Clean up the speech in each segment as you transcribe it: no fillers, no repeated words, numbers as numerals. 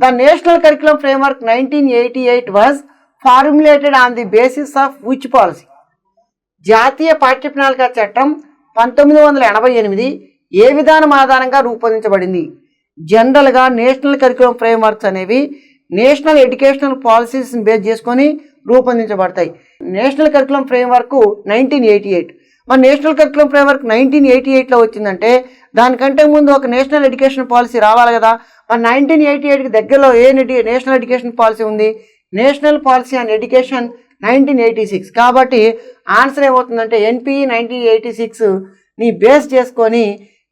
The national curriculum framework 1988 was formulated on the basis of which policy? జాతీయ పాఠ్య ప్రణాళిక చట్టం 1988 ఏ విధానం ఆధారంగా రూపొందించబడింది? జనరల్గా నేషనల్ కరికులం ఫ్రేమ్వర్క్స్ అనేవి నేషనల్ ఎడ్యుకేషనల్ పాలసీస్ని బేస్ చేసుకొని రూపొందించబడతాయి. National curriculum framework 1988. మన నేషనల్ కరికులం ఫ్రేమ్వర్క్ 1988లో వచ్చిందంటే దానికంటే ముందు ఒక నేషనల్ ఎడ్యుకేషన్ పాలసీ రావాలి కదా. మన 1988కి దగ్గరలో ఏ నేషనల్ ఎడ్యుకేషన్ పాలసీ ఉంది? National policy on education 1986. కాబట్టి ఆన్సర్ ఏమవుతుందంటే ఎన్పి 1986ని బేస్ చేసుకొని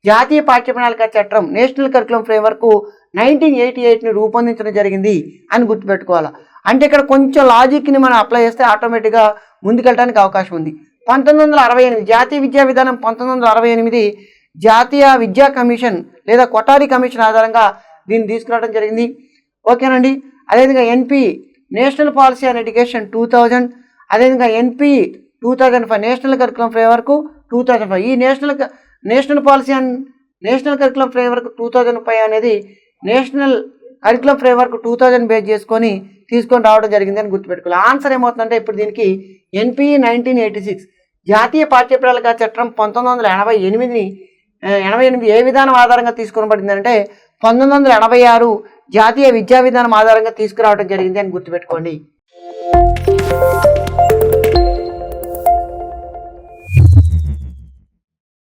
జాతీయ పాఠ్య ప్రణాళిక చట్టం నేషనల్ కరికులం ఫ్రేమ్వర్క్ 1988ని రూపొందించడం జరిగింది అని గుర్తుపెట్టుకోవాలి. అంటే ఇక్కడ కొంచెం లాజిక్ని మనం అప్లై చేస్తే ఆటోమేటిక్గా ముందుకెళ్ళడానికి అవకాశం ఉంది. 1968 జాతీయ విద్యా విధానం 1968 జాతీయ విద్యా కమిషన్ లేదా కొఠారి కమిషన్ ఆధారంగా దీన్ని తీసుకురావడం జరిగింది. ఓకేనండి. అదేవిధంగా ఎన్పి నేషనల్ పాలసీ ఆన్ ఎడ్యుకేషన్ 2000. అదేవిధంగా ఎన్పి 2005 నేషనల్ కరికులం ఫ్రేమ్వర్క్ 2005. ఈ national policy on national curriculum framework 2005 అనేది నేషనల్ కరికులం ఫ్రేమ్వర్క్ 2000 బేస్ చేసుకొని తీసుకొని రావడం జరిగింది అని గుర్తుపెట్టుకోవాలి. ఆన్సర్ ఏమవుతుందంటే ఇప్పుడు దీనికి ఎన్పి 1986 జాతీయ పాఠ్య ప్రణాళిక చట్టం 1988 ఏ విధానం ఆధారంగా తీసుకొనబడింది అంటే 1986 జాతీయ విద్యా విధానం ఆధారంగా తీసుకురావడం జరిగింది అని గుర్తుపెట్టుకోండి.